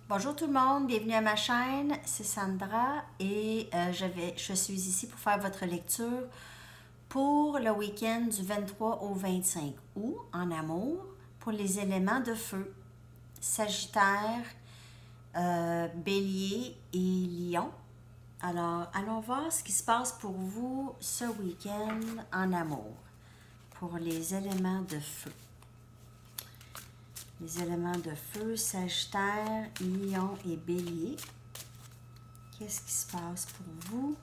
Bonjour tout le monde, bienvenue à ma chaîne, c'est Sandra et je suis ici pour faire votre lecture pour le week-end du 23 au 25 août en amour pour les éléments de feu, Sagittaire, Bélier et Lion. Alors, allons voir ce qui se passe pour vous ce week-end en amour pour les éléments de feu. Les éléments de feu, Sagittaire, Lion et Bélier. Qu'est-ce qui se passe pour vous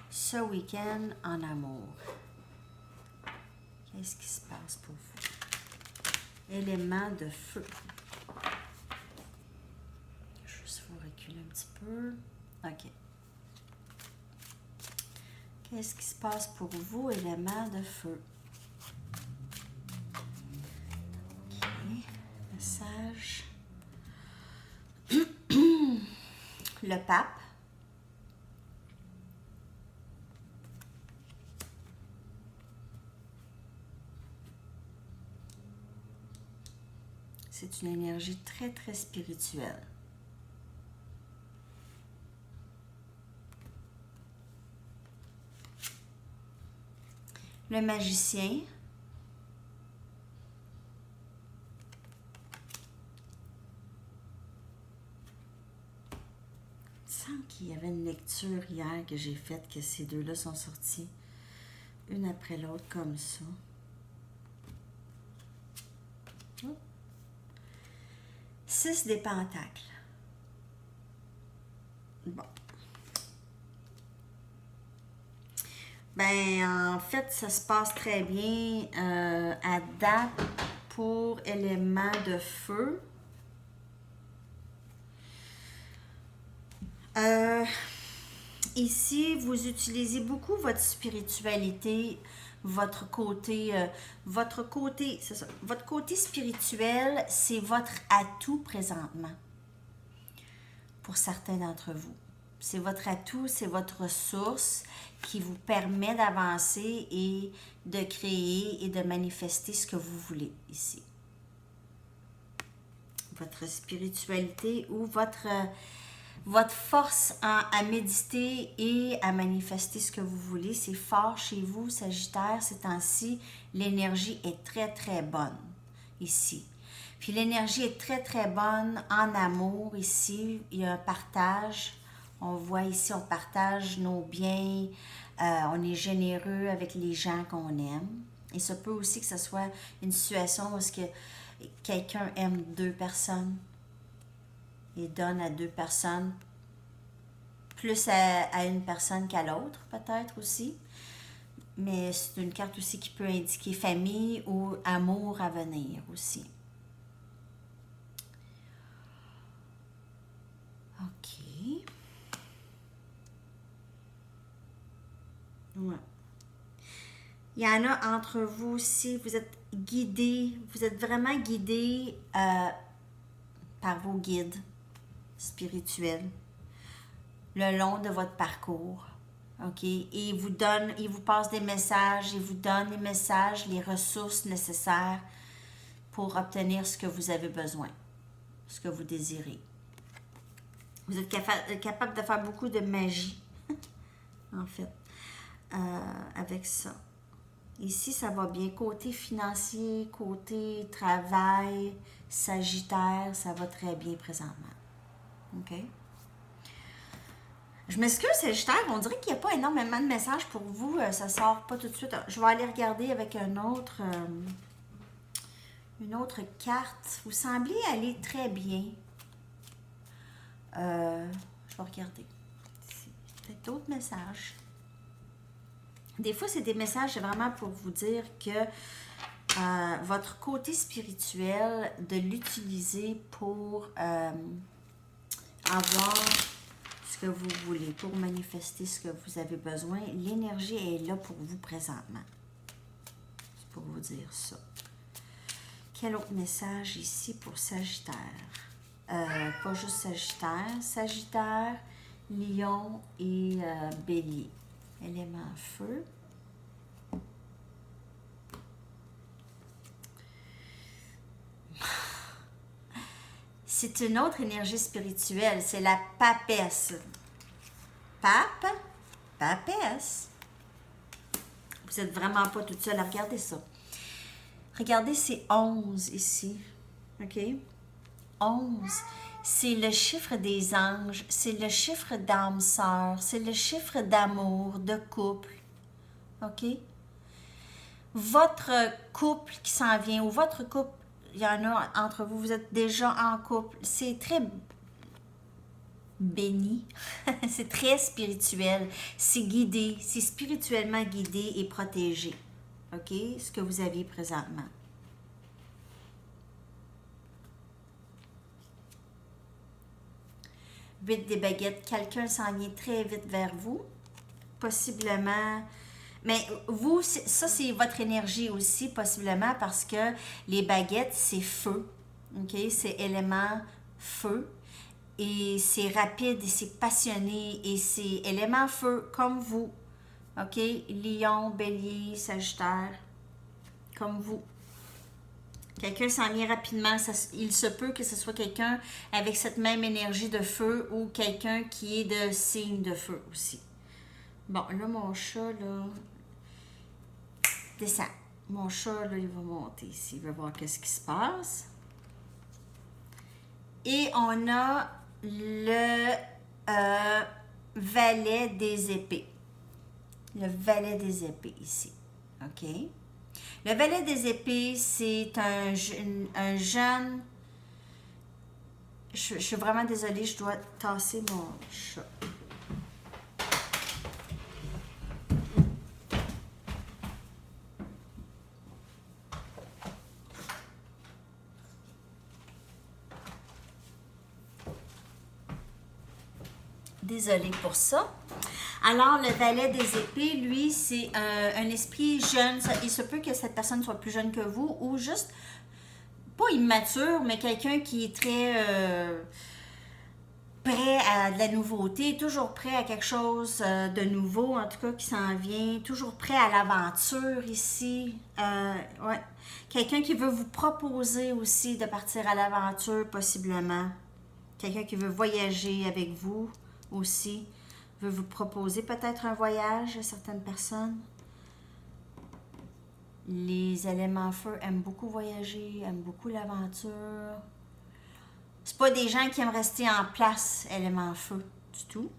ce week-end en amour? Qu'est-ce qui se passe pour vous? Éléments de feu. Juste vous reculer un petit peu. OK. Qu'est-ce qui se passe pour vous, éléments de feu? OK. Message. Le pape. C'est une énergie très, très spirituelle. Le magicien. Il semble qu'il y avait une lecture hier que j'ai faite, que ces deux-là sont sortis une après l'autre comme ça. Oh. 6 des pentacles. Bon. Ben, en fait, ça se passe très bien à date pour éléments de feu. Ici, vous utilisez beaucoup votre spiritualité, votre côté, c'est ça, votre côté spirituel, c'est votre atout présentement pour certains d'entre vous. C'est votre atout, c'est votre ressource qui vous permet d'avancer et de créer et de manifester ce que vous voulez ici. Votre spiritualité ou votre force à méditer et à manifester ce que vous voulez, c'est fort chez vous, Sagittaire, ces temps-ci. L'énergie est très, très bonne ici. Puis l'énergie est très, très bonne en amour ici. Il y a un partage. On voit ici, on partage nos biens. On est généreux avec les gens qu'on aime. Et ça peut aussi que ce soit une situation où est-ce que quelqu'un aime deux personnes et donne à deux personnes, plus à une personne qu'à l'autre, peut-être aussi. Mais c'est une carte aussi qui peut indiquer famille ou amour à venir aussi. OK. Ouais. Il y en a entre vous aussi, vous êtes guidés, vous êtes vraiment guidés par vos guides spirituels le long de votre parcours. OK? Et il vous passe des messages, il vous donne les messages, les ressources nécessaires pour obtenir ce que vous avez besoin, ce que vous désirez. Vous êtes capable de faire beaucoup de magie, en fait, avec ça. Ici, ça va bien. Côté financier, côté travail, Sagittaire, ça va très bien présentement. OK? Je m'excuse, Sagittaire, on dirait qu'il n'y a pas énormément de messages pour vous. Ça sort pas tout de suite. Je vais aller regarder avec une autre carte. Vous semblez aller très bien. Je vais regarder. Peut-être d'autres messages. Des fois, c'est des messages, c'est vraiment pour vous dire que votre côté spirituel, de l'utiliser pour avoir ce que vous voulez, pour manifester ce que vous avez besoin. L'énergie est là pour vous présentement. C'est pour vous dire ça. Quel autre message ici pour Sagittaire? Pas juste Sagittaire. Sagittaire, Lion et Bélier. Élément feu. c'est une autre énergie spirituelle. C'est la papesse. Pape, papesse. Vous n'êtes vraiment pas toute seule à regarder ça. Regardez, c'est 11 ici. OK? 11. C'est le chiffre des anges. C'est le chiffre d'âme sœur. C'est le chiffre d'amour, de couple. OK? Votre couple qui s'en vient, ou votre couple, il y en a entre vous, vous êtes déjà en couple. C'est très béni. C'est très spirituel. C'est guidé. C'est spirituellement guidé et protégé. OK? Ce que vous aviez présentement. Vite des baguettes. Quelqu'un s'en vient très vite vers vous. Possiblement. Mais vous, ça, c'est votre énergie aussi, possiblement, parce que les baguettes, c'est feu. OK? C'est élément feu. Et c'est rapide et c'est passionné. Et c'est élément feu, comme vous. OK? Lion, bélier, sagittaire. Comme vous. Quelqu'un s'en vient rapidement. Il se peut que ce soit quelqu'un avec cette même énergie de feu ou quelqu'un qui est de signe de feu aussi. Bon, là, mon chat, là, descend. Mon chat, là, il va monter ici. Il va voir qu'est-ce qui se passe. Et on a le valet des épées. Le valet des épées ici. OK? Le valet des épées, c'est un jeune... Je suis vraiment désolée, je dois tasser mon chat. Désolée pour ça. Alors, le valet des épées, lui, c'est un esprit jeune. Il se peut que cette personne soit plus jeune que vous ou juste, pas immature, mais quelqu'un qui est très prêt à de la nouveauté, toujours prêt à quelque chose de nouveau, en tout cas qui s'en vient, toujours prêt à l'aventure ici. Ouais. Quelqu'un qui veut vous proposer aussi de partir à l'aventure, possiblement. Quelqu'un qui veut voyager avec vous aussi. Veut vous proposer peut-être un voyage à certaines personnes. Les éléments feu aiment beaucoup voyager, aiment beaucoup l'aventure. C'est pas des gens qui aiment rester en place, élément feu, du tout.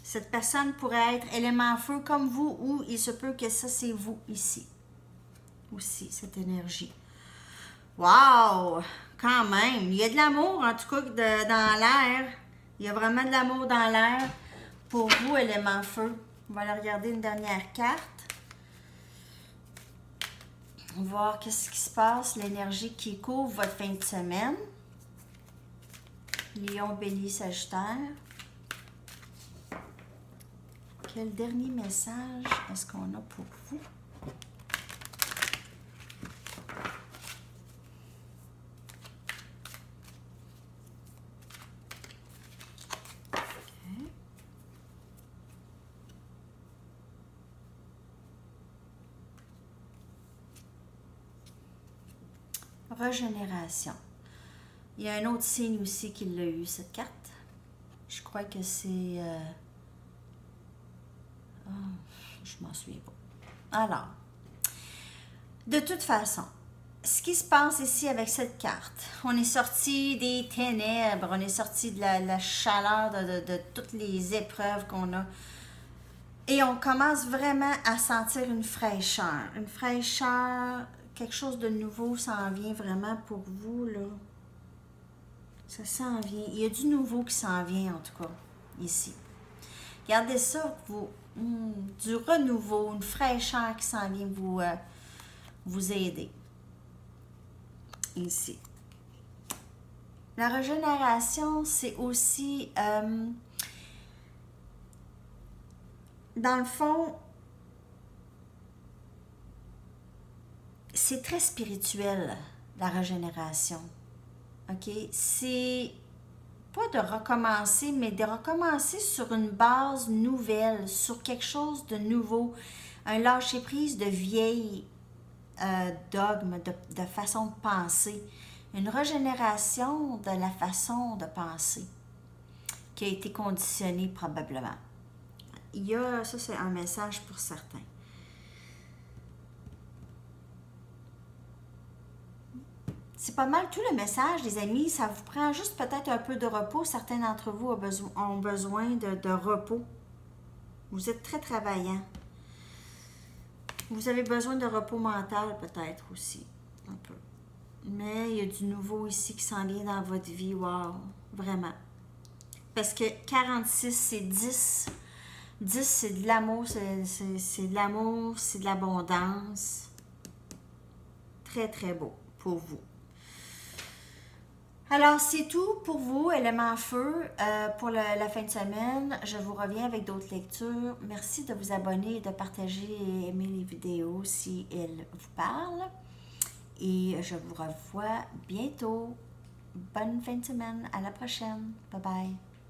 Cette personne pourrait être élément feu comme vous ou il se peut que ça, c'est vous ici. Aussi, cette énergie. Wow! Quand même! Il y a de l'amour, en tout cas, dans l'air. Il y a vraiment de l'amour dans l'air pour vous, élément feu. On va aller regarder une dernière carte. On va voir qu'est-ce qui se passe, l'énergie qui couvre votre fin de semaine. Lion, bélier, sagittaire. Quel dernier message est-ce qu'on a pour vous? Régénération. Il y a un autre signe aussi qui l'a eu, cette carte. Je crois que c'est... je m'en souviens pas. Alors, de toute façon, ce qui se passe ici avec cette carte, on est sorti des ténèbres, on est sorti de la chaleur de toutes les épreuves qu'on a. Et on commence vraiment à sentir une fraîcheur. Une fraîcheur... Quelque chose de nouveau s'en vient vraiment pour vous, là. Ça s'en vient. Il y a du nouveau qui s'en vient, en tout cas, ici. Regardez ça, vous, du renouveau, une fraîcheur qui s'en vient vous aider. Ici. La régénération, c'est aussi, dans le fond, c'est très spirituel, la régénération. OK? C'est pas de recommencer, mais de recommencer sur une base nouvelle, sur quelque chose de nouveau. Un lâcher-prise de vieilles dogmes, de façon de penser. une régénération de la façon de penser qui a été conditionnée probablement. Il y a, ça c'est un message pour certains. C'est pas mal tout le message, les amis. Ça vous prend juste peut-être un peu de repos. Certains d'entre vous ont besoin de repos. Vous êtes très travaillants. Vous avez besoin de repos mental peut-être aussi, un peu. Mais il y a du nouveau ici qui s'en vient dans votre vie. Wow, vraiment. Parce que 46, c'est 10. 10, c'est de l'amour, c'est de l'amour, c'est de l'abondance. Très, très beau pour vous. Alors, c'est tout pour vous, élément feu, pour la fin de semaine. Je vous reviens avec d'autres lectures. Merci de vous abonner et de partager et aimer les vidéos si elles vous parlent. Et je vous revois bientôt. Bonne fin de semaine. À la prochaine. Bye bye.